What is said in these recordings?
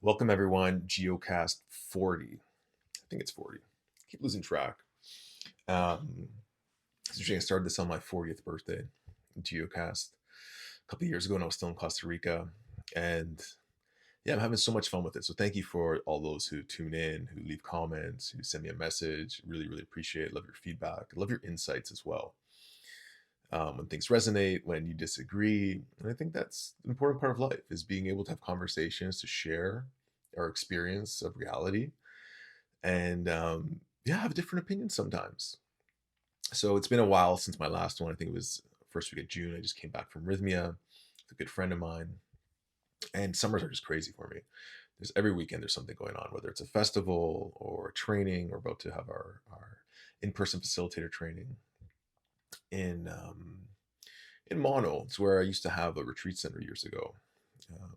Welcome everyone, Giocast 40. I think it's 40. Keep losing track. It's interesting. I started this on my 40th birthday, Giocast, a couple of years ago when I was still in Costa Rica. And yeah, I'm having so much fun with it. So thank you for all those who tune in, who leave comments, who send me a message. Really, really appreciate it. Love your feedback. Love your insights as well. When things resonate, when you disagree. And I think that's an important part of life is being able to have conversations to share our experience of reality and yeah, have different opinions sometimes. So it's been a while since my last one. I think it was first week of June. I just came back from Rhythmia with a good friend of mine. And summers are just crazy for me. There's every weekend there's something going on, whether it's a festival or a training. We're about to have our in-person facilitator training in in Mono. It's where I used to have a retreat center years ago. Um,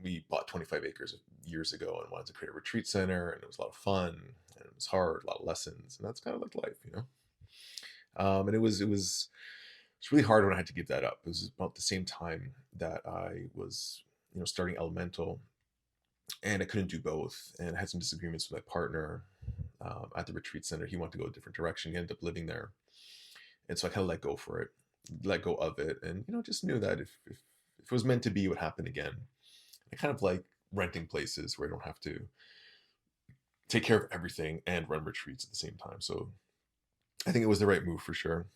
we bought 25 acres years ago and wanted to create a retreat center, and it was a lot of fun, and it was hard, a lot of lessons, and that's kind of like life. And it's really hard when I had to give that up. It was about the same time that I was starting Elemental, and I couldn't do both, and I had some disagreements with my partner at the retreat center. He wanted to go a different direction. He ended up living there, and so I kind of let go of it, and just knew that if it was meant to be, it would happen again. I kind of like renting places where I don't have to take care of everything and run retreats at the same time. So I think it was the right move for sure.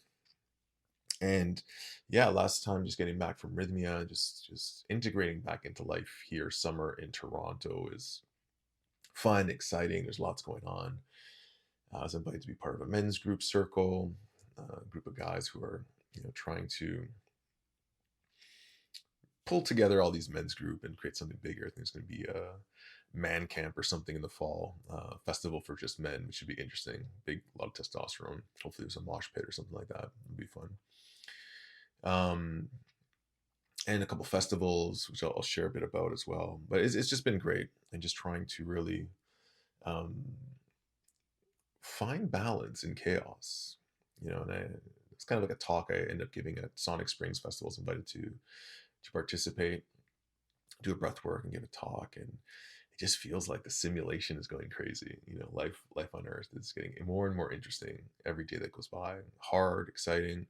And yeah, last time just getting back from Rhythmia, just integrating back into life here. Summer in Toronto is fun, exciting. There's lots going on. I was invited to be part of a men's group circle, a group of guys who are trying to pull together all these men's group and create something bigger. I think there's going to be a man camp or something in the fall, festival for just men, which should be interesting. A lot of testosterone. Hopefully there's a mosh pit or something like that. It'll be fun. Um, and a couple festivals, which I'll share a bit about as well. But it's just been great, and just trying to really um, find balance in chaos. It's kind of like a talk I end up giving at Sonic Springs Festival. I was invited to participate, do a breath work, and give a talk, and it just feels like the simulation is going crazy. Life on Earth is getting more and more interesting every day that goes by. Hard, exciting,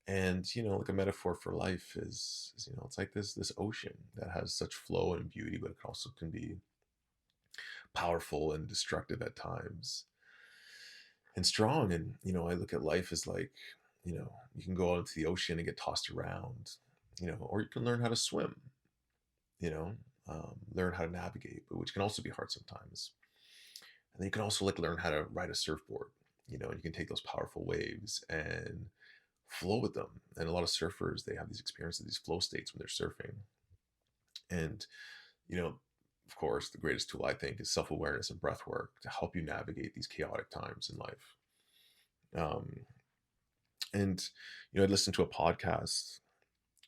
and like a metaphor for life is it's like this ocean that has such flow and beauty, but it also can be powerful and destructive at times, and strong. And I look at life as like you can go out into the ocean and get tossed around, or you can learn how to swim, you know, learn how to navigate, but which can also be hard sometimes. And then you can also like learn how to ride a surfboard, and you can take those powerful waves and flow with them. And a lot of surfers, they have these experiences, these flow states when they're surfing. And, you know, of course, the greatest tool I think is self-awareness and breath work to help you navigate these chaotic times in life. Um, and, I listened to a podcast,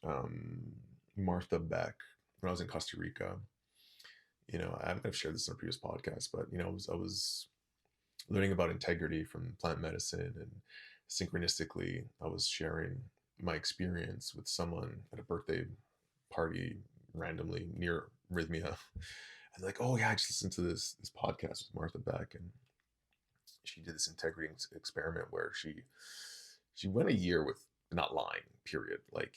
um, Martha Beck, when I was in Costa Rica. I might have shared this in a previous podcast, but I was learning about integrity from plant medicine, and synchronistically, I was sharing my experience with someone at a birthday party randomly near Rhythmia, and like, oh yeah, I just listened to this podcast with Martha Beck, and she did this integrity experiment where she went a year with not lying. Period. Like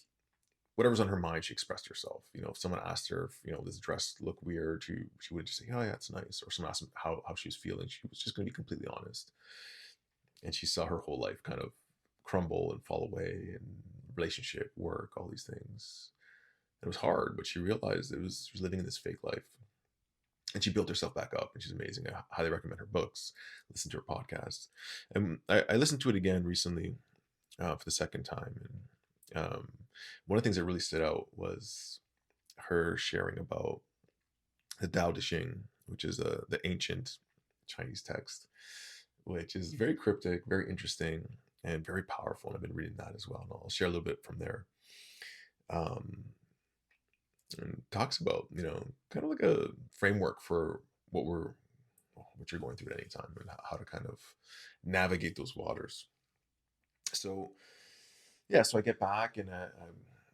whatever's on her mind, she expressed herself. If someone asked her if this dress looked weird, she would just say, "Oh yeah, it's nice." Or someone asked how she was feeling, she was just going to be completely honest. And she saw her whole life kind of crumble and fall away, and relationship, work, all these things. It was hard, but she realized she was living in this fake life, and she built herself back up, and she's amazing. I highly recommend her books. Listen to her podcast, and I listened to it again recently for the second time, and one of the things that really stood out was her sharing about the Tao de Ching, which is the ancient Chinese text, which is very cryptic, very interesting, and very powerful. And I've been reading that as well, and I'll share a little bit from there. Um, and talks about kind of like a framework for what you're going through at any time, and how to kind of navigate those waters. So yeah, so I get back, and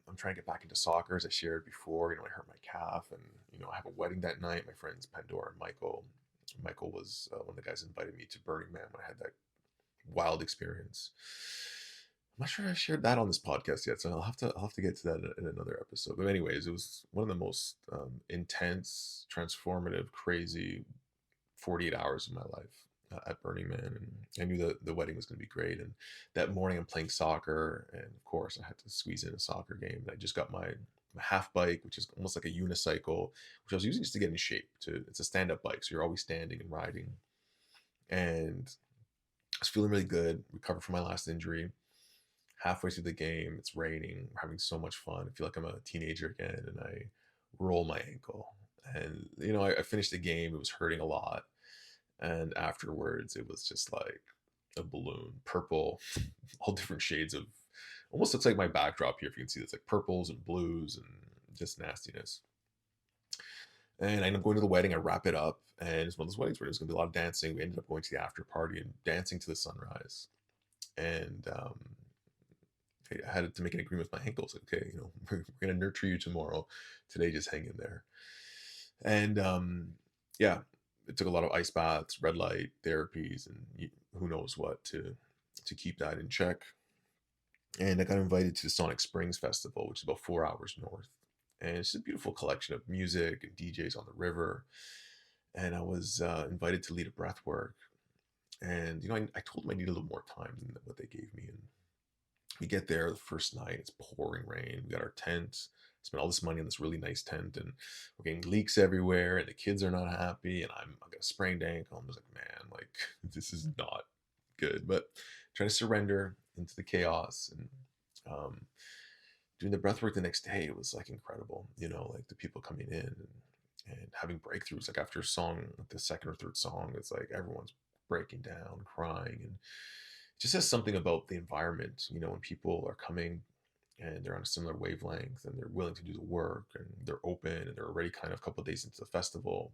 I'm trying to get back into soccer, as I shared before. I hurt my calf, and I have a wedding that night. My friends Pandora and Michael. Michael was one of the guys who invited me to Burning Man when I had that wild experience. I'm not sure I shared that on this podcast yet, so I'll have to get to that in another episode. But anyways, it was one of the most intense, transformative, crazy 48 hours of my life at Burning Man, and I knew that the wedding was going to be great. And that morning, I'm playing soccer, and of course, I had to squeeze in a soccer game. And I just got my half bike, which is almost like a unicycle, which I was using just to get in shape. It's a stand-up bike, so you're always standing and riding. And I was feeling really good, recovered from my last injury. Halfway through the game, it's raining, we're having so much fun. I feel like I'm a teenager again, and I roll my ankle. And I finished the game. It was hurting a lot, and afterwards, it was just like a balloon, purple, all different shades of. Almost looks like my backdrop here. If you can see, it's like purples and blues and just nastiness. And I end up going to the wedding. I wrap it up, and it's one of those weddings where there's going to be a lot of dancing. We ended up going to the after party and dancing to the sunrise. And I had to make an agreement with my ankles. Like, okay, we're going to nurture you tomorrow. Today, just hang in there. And yeah, it took a lot of ice baths, red light therapies, and who knows what to keep that in check. And I got invited to the Sonic Springs Festival, which is about 4 hours north. And it's just a beautiful collection of music and DJs on the river. And I was invited to lead a breath work. And I told them I needed a little more time than what they gave me. And we get there the first night, it's pouring rain. We got our tent, spent all this money on this really nice tent, and we're getting leaks everywhere, and the kids are not happy, and I got a sprained ankle. I'm just like, man, like this is not good. But trying to surrender into the chaos, and doing the breath work the next day, it was like incredible. Like the people coming in and having breakthroughs. Like after a song, like the second or third song, it's like everyone's breaking down, crying, and just says something about the environment, when people are coming and they're on a similar wavelength and they're willing to do the work and they're open and they're already kind of a couple of days into the festival.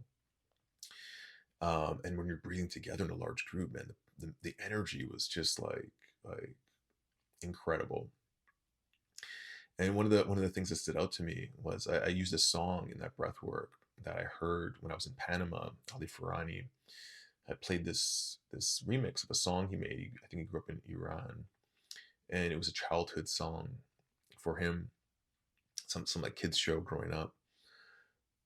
And when you're breathing together in a large group, man, the energy was just like incredible. And one of the things that stood out to me was I used a song in that breath work that I heard when I was in Panama. Ali Farani had played this remix of a song he made. I think he grew up in Iran, and it was a childhood song for him, some like kids show growing up.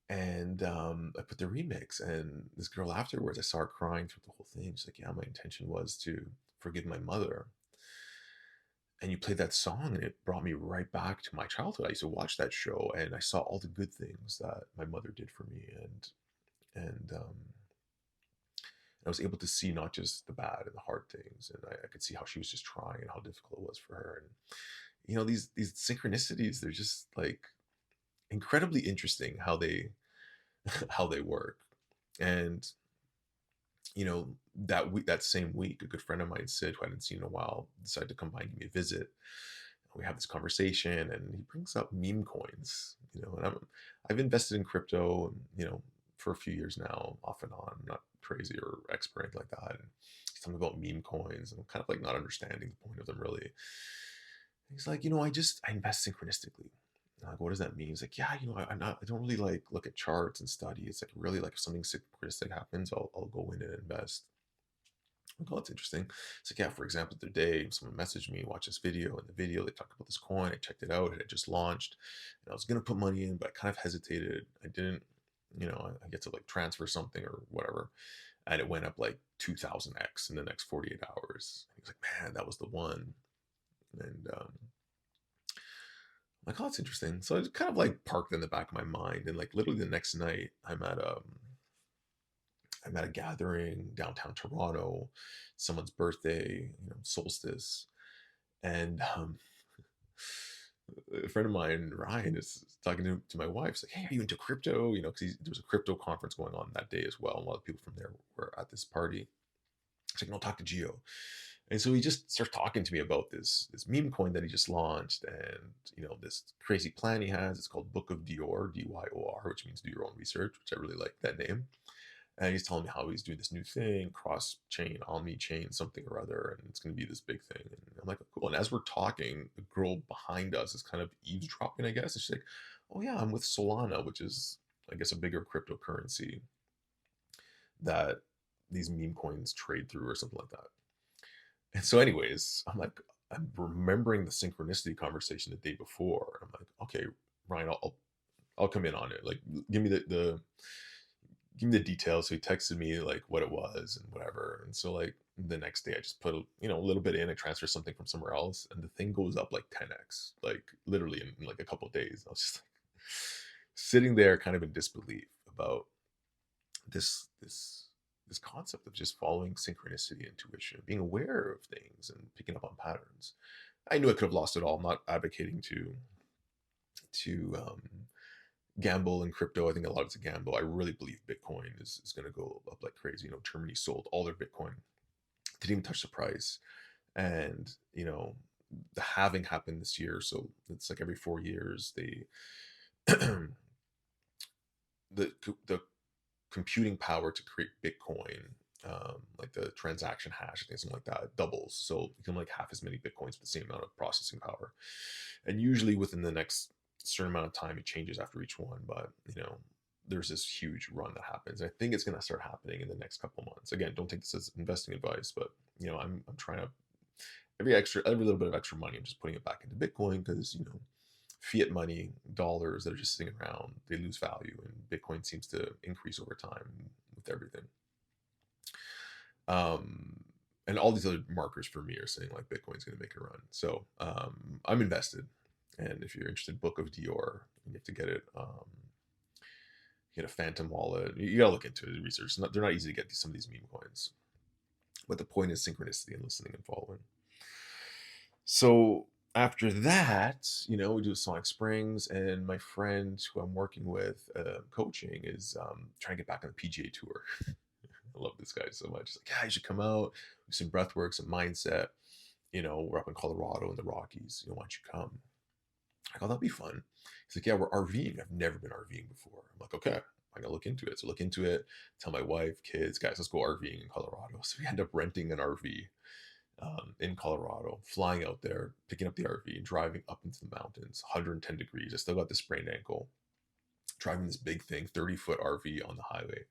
And I put the remix, and this girl afterwards, I saw her crying through the whole thing. She's like, "Yeah, my intention was to forgive my mother." And you played that song, and it brought me right back to my childhood. I used to watch that show, and I saw all the good things that my mother did for me, and I was able to see not just the bad and the hard things, and I could see how she was just trying and how difficult it was for her. And these synchronicities, they're just like incredibly interesting how they how they work. And that same week, a good friend of mine, Sid, who I hadn't seen in a while, decided to come by and give me a visit. We have this conversation, and he brings up meme coins. And I've invested in crypto, for a few years now, off and on. I'm not crazy or expert or anything like that. And he's talking about meme coins, and I'm kind of like not understanding the point of them really. He's like, I invest synchronistically. I'm like, what does that mean? He's like, yeah, I don't really like look at charts and study. It's like really like if something synchronistic happens, I'll go in and invest. I'm like, oh, that's interesting. It's like, yeah, for example, the other day, someone messaged me, watch this video. In the video, they talked about this coin. I checked it out. It had just launched. And I was going to put money in, but I kind of hesitated. I didn't, I get to like transfer something or whatever. And it went up like 2000x in the next 48 hours. And he was like, man, that was the one. And I'm like, oh, that's interesting. So it kind of like parked in the back of my mind. And like literally the next night, I'm at a gathering downtown Toronto, someone's birthday, solstice. And a friend of mine, Ryan, is talking to my wife. He's like, hey, are you into crypto? Because there was a crypto conference going on that day as well. And a lot of people from there were at this party. He's like, no, talk to Gio. And so he just starts talking to me about this meme coin that he just launched, and this crazy plan he has. It's called Book of Dior, Dyor, which means do your own research, which I really like that name. And he's telling me how he's doing this new thing, cross chain, omni chain, something or other, and it's going to be this big thing. And I'm like, oh, cool. And as we're talking, the girl behind us is kind of eavesdropping, I guess. And she's like, oh yeah, I'm with Solana, which is, I guess, a bigger cryptocurrency that these meme coins trade through or something like that. And so, anyways, I'm like, I'm remembering the synchronicity conversation the day before. I'm like, okay, Ryan, I'll come in on it. Like, give me the give me the details. So he texted me like what it was and whatever. And so like the next day, I just put a little bit in. I transfer something from somewhere else, and the thing goes up like 10x, like literally in like a couple of days. I was just like sitting there, kind of in disbelief about this concept of just following synchronicity, intuition, being aware of things and picking up on patterns. I knew I could have lost it all. I'm not advocating to gamble in crypto. I think a lot of it's a gamble. I really believe Bitcoin is going to go up like crazy. Germany sold all their Bitcoin, didn't even touch the price, and the halving happened this year, so it's like every 4 years they the computing power to create Bitcoin, like the transaction hash, I think something like that, doubles. So you can like half as many Bitcoins with the same amount of processing power. And usually within the next certain amount of time, it changes after each one. But there's this huge run that happens. And I think it's going to start happening in the next couple months. Again, don't take this as investing advice, but I'm trying to every little bit of extra money, I'm just putting it back into Bitcoin because fiat money, dollars that are just sitting around, they lose value, and Bitcoin seems to increase over time with everything. And all these other markers for me are saying like Bitcoin's going to make a run. So I'm invested, and if you're interested, Book of Dior, you have to get it. Get a Phantom wallet. You gotta look into it, research. They're not easy to get some of these meme coins, but the point is synchronicity and listening and following. So after that, we do Sonic Springs, and my friend who I'm working with, coaching, is trying to get back on the PGA Tour. I love this guy so much. He's like, yeah, you should come out, do some breath work, some mindset. We're up in Colorado in the Rockies. Why don't you come? I go, that'll be fun. He's like, yeah, we're RVing. I've never been RVing before. I'm like, okay, I'm gonna look into it. So look into it, tell my wife, kids, guys, let's go RVing in Colorado. So we end up renting an RV in Colorado, flying out there, picking up the RV, and driving up into the mountains, 110 degrees. I still got the sprained ankle, driving this big thing, 30-foot RV on the highway.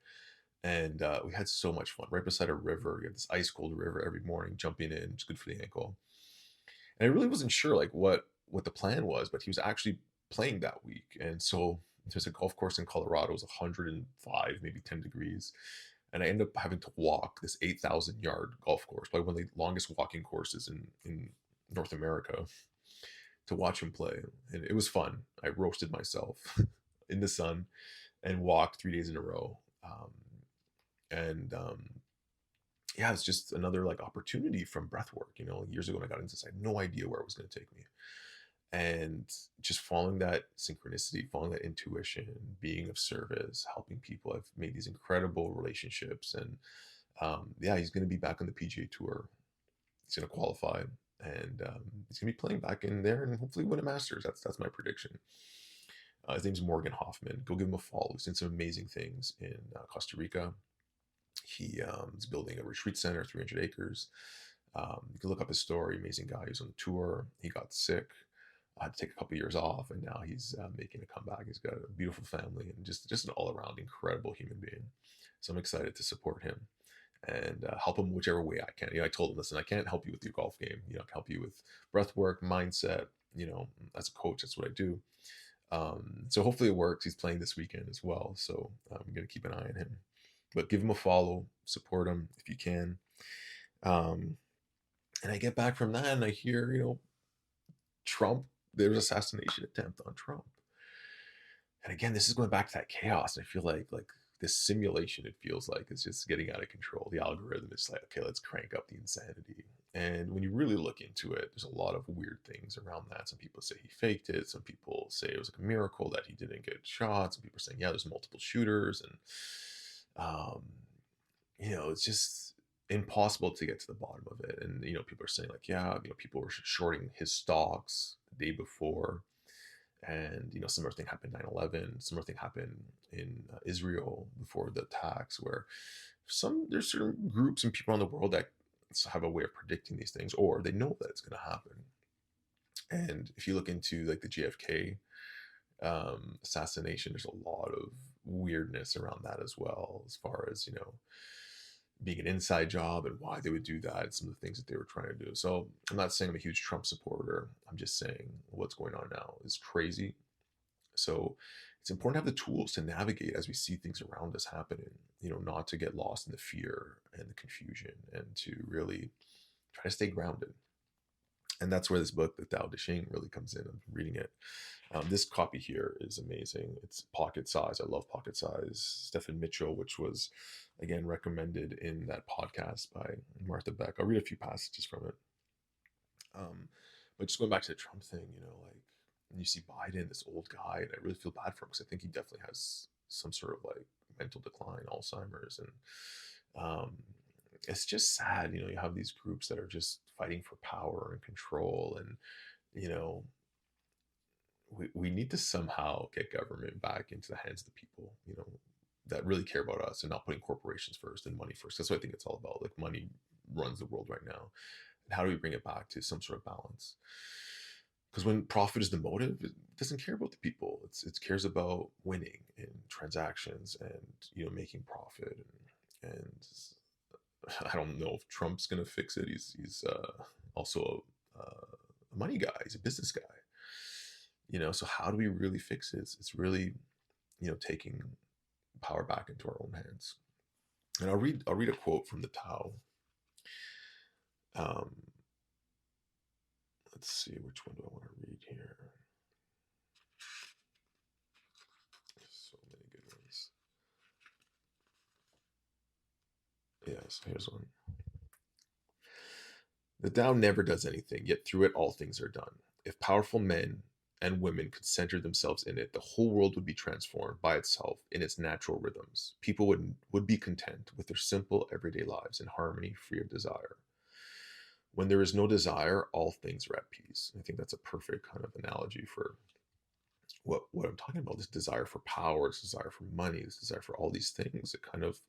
And we had so much fun right beside a river. We had this ice cold river every morning, jumping in. It's good for the ankle. And I really wasn't sure like what the plan was, but he was actually playing that week. And so there's a golf course in Colorado. It was 105, maybe 10 degrees. And I ended up having to walk this 8,000-yard golf course, probably one of the longest walking courses in North America, to watch him play. And it was fun. I roasted myself in the sun and walked 3 days in a row. And yeah, it's just another like opportunity from breath work. Years ago when I got into this, I had no idea where it was going to take me. And just following that synchronicity, following that intuition, being of service, helping people. I've made these incredible relationships. And yeah, he's going to be back on the PGA Tour. He's going to qualify, and he's going to be playing back in there and hopefully win a Masters. That's my prediction. His name's Morgan Hoffman. Go give him a follow. He's done some amazing things in Costa Rica. He is building a retreat center, 300 acres. You can look up his story. Amazing guy. He was on the tour. He got sick. I had to take a couple of years off, and now he's making a comeback. He's got a beautiful family and just an all-around incredible human being. So I'm excited to support him and help him whichever way I can. I told him, listen, I can't help you with your golf game. I can help you with breath work, mindset. As a coach, that's what I do. So hopefully it works. He's playing this weekend as well, so I'm going to keep an eye on him. But give him a follow, support him if you can. And I get back from that, and I hear, Trump, there was assassination attempt on Trump. And again, this is going back to that chaos. And I feel like this simulation, it feels like it's just getting out of control. The algorithm is like, okay, let's crank up the insanity. And when you really look into it, there's a lot of weird things around that. Some people say he faked it. Some people say it was like a miracle that he didn't get shot. Some people are saying, yeah, there's multiple shooters. And, it's just impossible to get to the bottom of it. And, people are saying like, yeah, people were shorting his stocks the day before. And similar thing happened 9/11. Similar thing happened in Israel before the attacks, where there's certain groups and people in the world that have a way of predicting these things, or they know that it's going to happen. And if you look into like the JFK assassination, there's a lot of weirdness around that as well, as far as being an inside job and why they would do that and some of the things that they were trying to do. So I'm not saying I'm a huge Trump supporter. I'm just saying what's going on now is crazy. So it's important to have the tools to navigate as we see things around us happening, not to get lost in the fear and the confusion, and to really try to stay grounded. And that's where this book, the Tao de C, really comes in. I'm reading it. This copy here is amazing. It's pocket size. I love pocket size. Stephen Mitchell, which was, again, recommended in that podcast by Martha Beck. I'll read a few passages from it. But just going back to the Trump thing, like, and you see Biden, this old guy, and I really feel bad for him because I think he definitely has some sort of like mental decline, Alzheimer's, and it's just sad. You have these groups that are just fighting for power and control, and we need to somehow get government back into the hands of the people, that really care about us, and not putting corporations first and money first. That's what I think it's all about. Like, money runs the world right now. And how do we bring it back to some sort of balance? Because when profit is the motive, it doesn't care about the people. It cares about winning in transactions and making profit. And I don't know if Trump's gonna fix it. He's also a money guy. He's a business guy. So how do we really fix it? It's really taking power back into our own hands. And I'll read a quote from the Tao. Let's see, which one do I want to read here? So many good ones. Yes, here's one. The Tao never does anything, yet through it all things are done. If powerful men and women could center themselves in it, the whole world would be transformed by itself in its natural rhythms. People would be content with their simple everyday lives in harmony, free of desire. When there is no desire, all things are at peace. I think that's a perfect kind of analogy for what I'm talking about. This desire for power, this desire for money, this desire for all these things, it kind of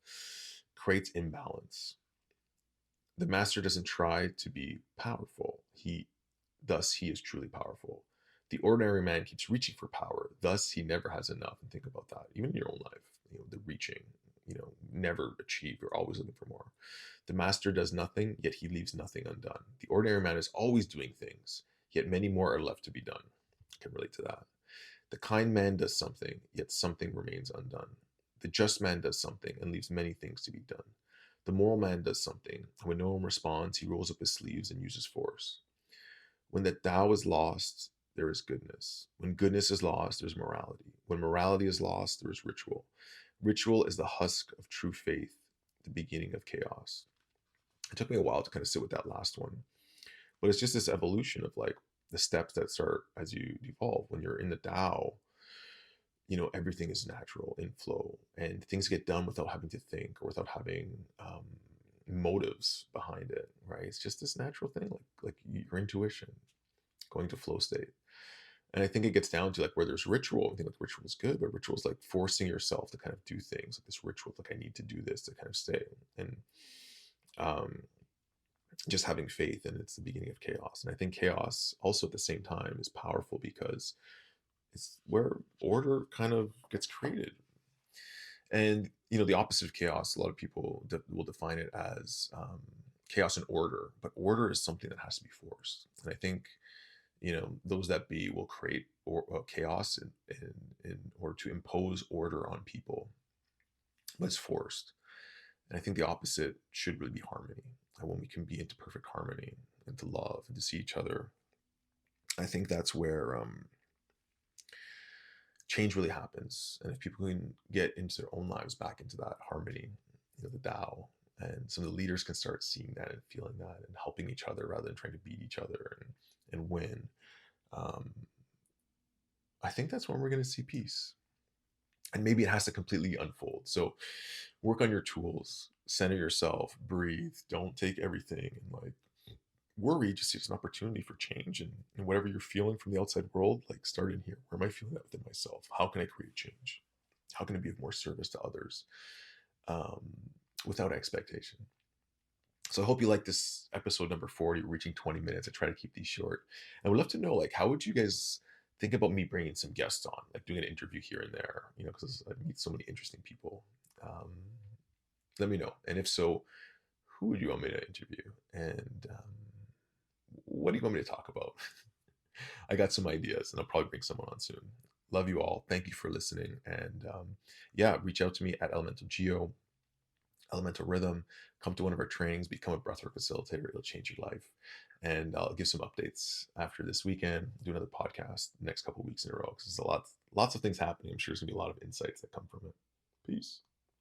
creates imbalance. The master doesn't try to be powerful. Thus he is truly powerful. The ordinary man keeps reaching for power. Thus he never has enough. And think about that. Even in your own life, the reaching, never achieve. You're always looking for more. The master does nothing, yet he leaves nothing undone. The ordinary man is always doing things, yet many more are left to be done. I can relate to that. The kind man does something, yet something remains undone. The just man does something and leaves many things to be done. The moral man does something, and when no one responds, he rolls up his sleeves and uses force. When the Tao is lost, there is goodness. When goodness is lost, there's morality. When morality is lost, there is ritual. Ritual is the husk of true faith, the beginning of chaos. It took me a while to kind of sit with that last one, but it's just this evolution of like the steps that start as you evolve. When you're in the Tao, everything is natural in flow, and things get done without having to think or without having motives behind it, right? It's just this natural thing, like your intuition, going to flow state. And I think it gets down to like where there's ritual. I think like ritual is good, but ritual is like forcing yourself to kind of do things. Like this ritual, like I need to do this to kind of stay. And just having faith, and it's the beginning of chaos. And I think chaos also at the same time is powerful because it's where order kind of gets created. And the opposite of chaos, a lot of people will define it as chaos and order, but order is something that has to be forced. And I think those that be will create chaos in order to impose order on people, but it's forced. And I think the opposite should really be harmony. And when we can be into perfect harmony and to love and to see each other, I think that's where change really happens. And if people can get into their own lives back into that harmony, the Tao, and some of the leaders can start seeing that and feeling that and helping each other rather than trying to beat each other and win. I think that's when we're going to see peace. And maybe it has to completely unfold. So work on your tools, center yourself, breathe, don't take everything and like worry, just see it as an opportunity for change, and whatever you're feeling from the outside world, like start in here. Where am I feeling that within myself? How can I create change? How can I be of more service to others, um, without expectation? So I hope you like this episode number 40. We're reaching 20 minutes. I try to keep these short. I would love to know, like, how would you guys think about me bringing some guests on, like doing an interview here and there, because I meet so many interesting people. Um, Let me know. And if so, who would you want me to interview? And what do you want me to talk about? I got some ideas, and I'll probably bring someone on soon. Love you all. Thank you for listening. And yeah, reach out to me at Elemental Geo, Elemental Rhythm. Come to one of our trainings, become a breathwork facilitator. It'll change your life. And I'll give some updates after this weekend. Do another podcast the next couple of weeks in a row, because there's lots of things happening. I'm sure there's gonna be a lot of insights that come from it. Peace.